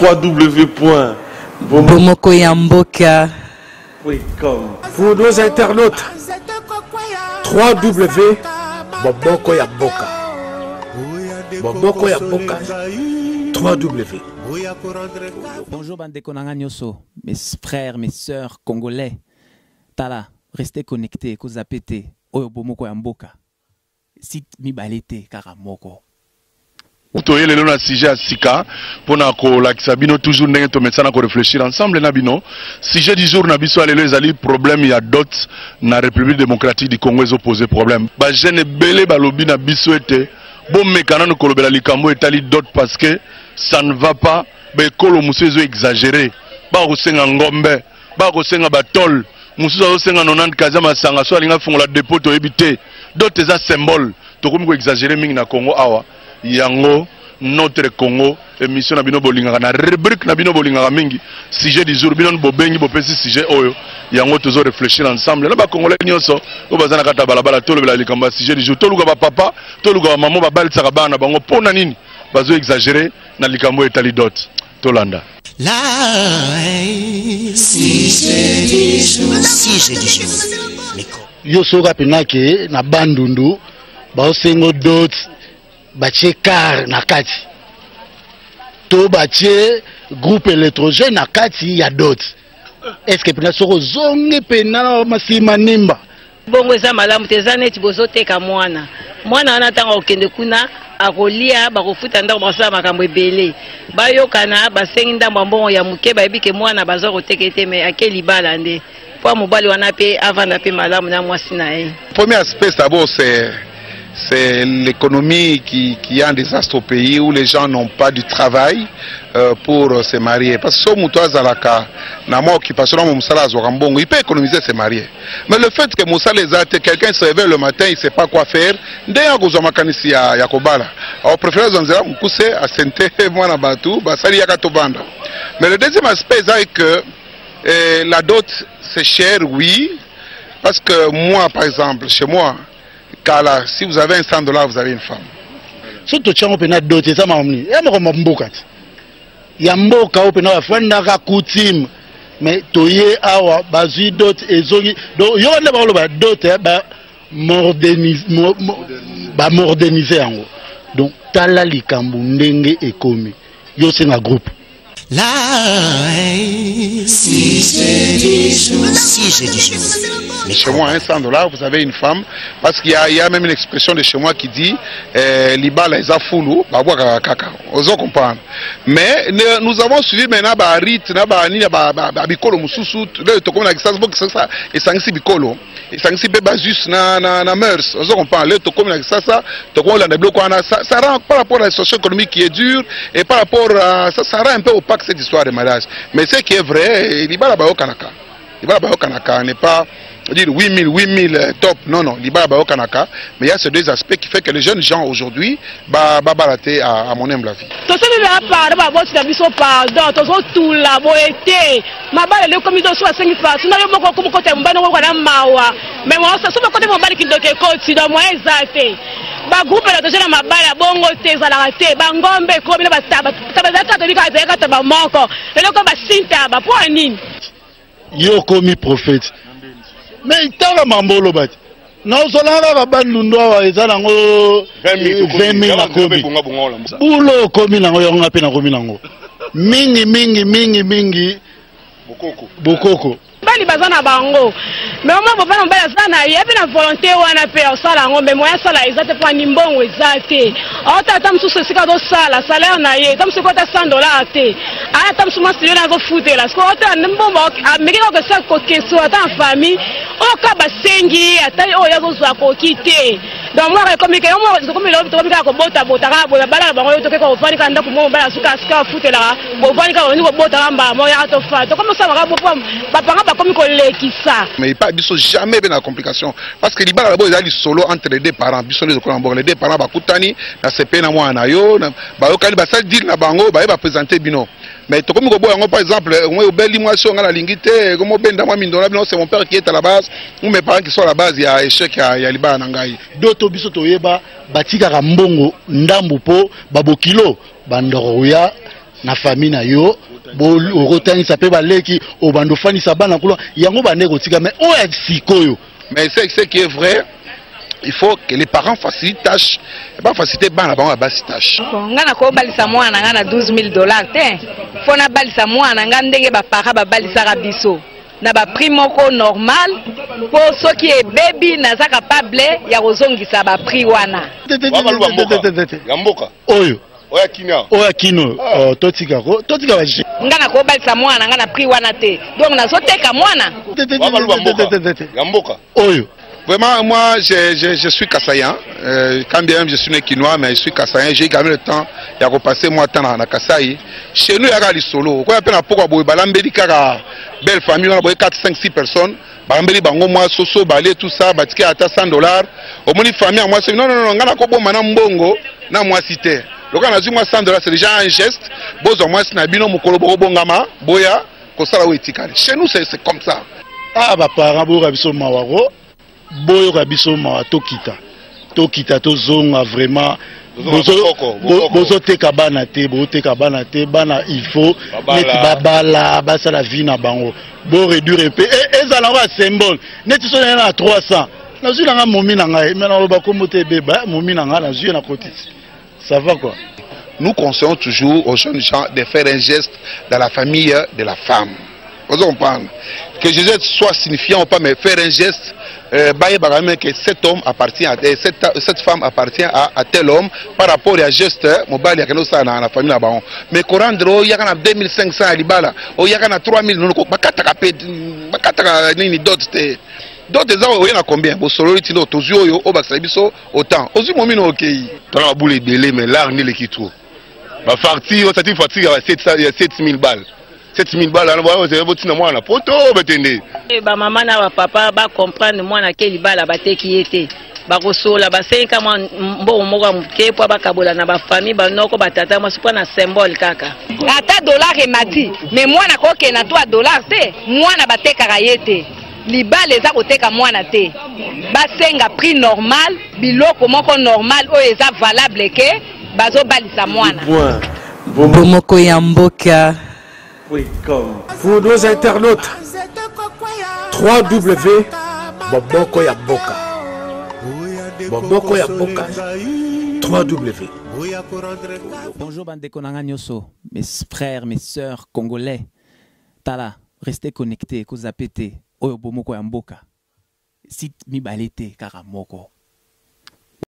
www.bomokoyamboka.com. Pour nos internautes, www.bomokoyamboka. Bomokoyamboka. 3W. Bonjour Bandeko Nanganyoso, mes frères, mes sœurs congolais. Tala, restez connectés, kozapete, oyo bomoko yamboka. Site mibalete karamoko. Toye lelo na sujet à sika pour na ko lakisa bino toujours ndenge to metsa na ko réfléchir ensemble na bino. Sujet du jour na biso lelo ezali problème ya dot na République démocratique du Congo opposé problème. Ba jeune belé balobi na biso ete bon mekana no kolobela likambo etali dot parce que ça ne va pas, be kolo musezo exagéré. Ba ko senga ngombe, ba ko senga batol, musezo senga 90 kaza masanga so alinga fungola dépôt to ebité. Dot eza symbole. To komi ko exagérer mingi na Congo awa. Yango notre Congo émission na bino bolinga na rubrique na bino bolinga mingi sujet du jour bino bobengi bopesi sujet oyo yango tozo réfléchir ensemble na ba congolais nyonso o bazana kata balabala to lobela likamba sujet du jour to luka ba papa to luka ba maman ba balitsaka bana bango pona nini bazo exagérer na likambo etali dot to landa la sujet du jour yo soka penake na bandundu ba osengo dot batie car na kati to batie groupe électrogène na kati ya dot. Est-ce que pena soko zonge pena masima nimba bongo eza malamu teza neti bozoteka mwana wana tanga okende kuna akolia bakofuta ndako basala makambo ebele bayokana basengi ndambo mbongo ya muke bayebike mwana bazo kotekete me akeli bala nde po mobali wana pe avanda pe malamu na mwasi na ye. Premier aspect d'abord c'est l'économie qui est un désastre au pays où les gens n'ont pas du travail pour se marier. Parce que si on a une occupation, il peut économiser se marier. Mais le fait que quelqu'un se réveille le matin, il ne sait pas quoi faire, alors préfère mais le deuxième aspect c'est que la dot c'est cher, oui. Parce que moi, par exemple, chez moi, Kala, si vous avez $100, vous avez une femme. Si tu as un doté, ça m'a amené. Il y a un mboka. Il y a un mboka, il y a un coutume. Mais tu as un basu dot et zongi. Donc, il y a un dot, moderniser. Donc, tu as la likambu ndenge et komi. Yo c'est un groupe. La sujet du jour. Chez moi, $100, vous avez une femme, parce qu'il y a même une expression de chez moi qui dit Libala est à foulou, vous comprenez. Mais nous avons suivi maintenant Barit, Bikolo Mususu, le Tokoma Nagisa, et Sangsi Bikolo, et Sangsi Bebazus na Meurs, vous comprenez, le Tokoma Nagisa, Tokoma Nablokoana, ça rend par rapport à la situation économique qui est dure, et par rapport à ça rend un peu opaque cette histoire de mariage. Mais ce qui est vrai, Libala Baokanaka. Libala Baokanaka n'est pas dire 8000 top, non, Libala Baokanaka, mais il y a ces deux aspects qui fait que les jeunes gens aujourd'hui barater à mon humble avis. Ba groupe la tozela mabala bongo te zala te ba ngombe ko bina ba katolika ezeka ba moko lelo ko ba sinta ba po nini yo komi prophète mais tala mambolo bat na zolanga ba bandundu wa ezala ngo 20,000 na kobi bulo komi na ngo yonga pe na komi na ngo mingi bokoko bali bazana bango mais au moins bopana mbala sana yebi na volonté wana pe osala ngo mais moya sala ezate po nimbongo ezate ota msusu sika do sala salaire na ye tamsu ko ta $100 te aya tamsu masilo na go futela sko ota nimbombo amekika ko sa ko keso ata famille o ka basengi ata o yazo za ko kite donc moi comme que moi comme le to ko bota ka bo bala bango yo to ko fani ka ndako mo bala suka ska futela bo fani ka ni ko bota mba mo ya to fa to comme ça ba bo papa comme mais pas biso jamais bien la complication parce que libala d'abord ils solo entre les deux parents biso les deux parents ba kutani na sepe na mwana yo ba yo kali ba sal dire na bango ba présenter bino mais to comme ko boyango par exemple moi obeli moi so ngala lingite comme benda moi mindona bino c'est mon père qui est à la base ou mes parents qui sont à la base il y a échec ya libala na ngai doto biso to yeba batika ka mbongo ndambu po babokilo bandoro ya na famille na yo bo rotangisa pe baleki obando fanisa bana kula yango bande kotika mais o ya sikoyo. Mais c'est ce qui est vrai. Il faut que les parents facilitent tâches et pas faciliter bana bango basi tâche. Ngana ko balisa mwana ngana $12,000 te. Fona balisa mwana ngandenge ba para ba balisa ka biso. Na ba prix moko normal pour ceux qui est baby na za capable ya kozongisa ba prix wana. Yamboka. Oyo. Oya kino. Oya kino. Totika ba je. Ngana ko balisa mwana ngana prix wana te. Donc na zoteka mwana. Yamboka. Oyo. Vraiment, moi, je suis Kassayan. Quand bien même je suis né Kinois, mais je suis Kassayan. J'ai quand même le temps de repasser moi temps dans Kassai. Chez nous, il y a des solos. Quand il y a pourquoi Balambeli Kara, belle famille, on a 4, 5, 6 personnes. Balambeli Bango, moi, Soso, Balé, tout ça, Batike à $100. Au moins, famille, moi, c'est non, on a un Manam Bongo, na moi cité. Le cas, on a dit moi $100, c'est déjà un geste. Bozo, moi, c'est Nabino, Mukolo, Bongama, Boya, Kosala, Ouetikali. Chez nous, c'est comme ça. Ah, bah, par rapport à Biso Mawaro. Boyo kabiso ma tokita to zonga vraiment bozo teka bana te bana il faut neti babala basa la vie na bango bo réduire pe ezala wa symbole neti so na 300 na zui na momi na ngai mais na ba komote beba momi na ngai na zui na kotisi ça va quoi. Nous conseillons toujours aux jeunes gens de faire un geste dans la famille de la femme. Vous comprenez que je soit signifiant ou pas, mais faire un geste. Que cet homme appartient à cette femme appartient à tel homme par rapport à geste mobile ya kenosa na la famille là-bas. Mais Corandro il y a 2500 à Libala, il y a 3000 bakataka nini d'autres il y en a combien bo solo tino tozio yo o basabiso autant ozu momino okei tona boule belé mais l'art ni le kitro ba farti o tati farti ya 7000 balles. 7000 balles, vous avez voté moi na poto, betende. Ba maman na ba papa ba comprendre moi na quel bala ba te qui était. Ba kosola ba 5 mois mbo moko muke po ba kabola na ba famille ba noko ba tata moi c'est pas na symbole kaka. Ata dollar et mati, mais moi na ko ke na toi dollar te, moi na ba te karayete. Libala eza koteka mwana te. Ba senga prix normal, biloko moko normal o eza valable ke bazo balisa mwana. Bomoko ya mboka. Pour nos internautes, Boboko ya Boka. Boboko ya Boka. 3W. Bonjour Bandeko Nanganyoso, mes frères, mes sœurs congolais. Tala, restez connectés, Kozapete, Oyo Bomoko ya Mboka. Site Mibalete Karamoko.